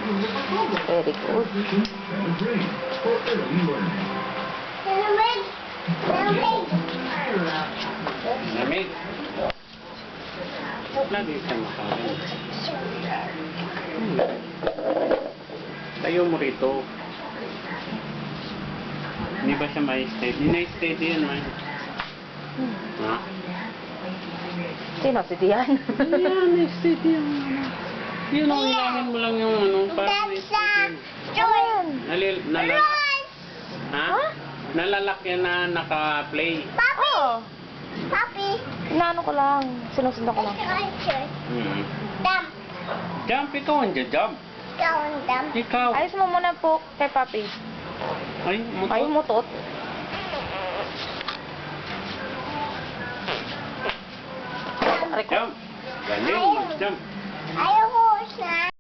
Very good. Lamig. Lagi ka makain. Tayo mo rito. Hindi ba siya may steady? Hindi na steady yan, man. Ha? Sino si Dian? Yan, may steady yan. Yun ang ilangin mo lang yung ano, parang may steady. Nalalak. Ha? Nalalak yan na naka-play. Oo. Papi. Inaano ko lang. Sinusundan ko lang. Dam. Jump, ikaw ang jump. Ikaw ang dam. Ikaw. Ayos mo muna po kay Papi. Ay, Ay, mutot. Aray ko. Jump. Galing, mag-jump. Ayaw ko siya.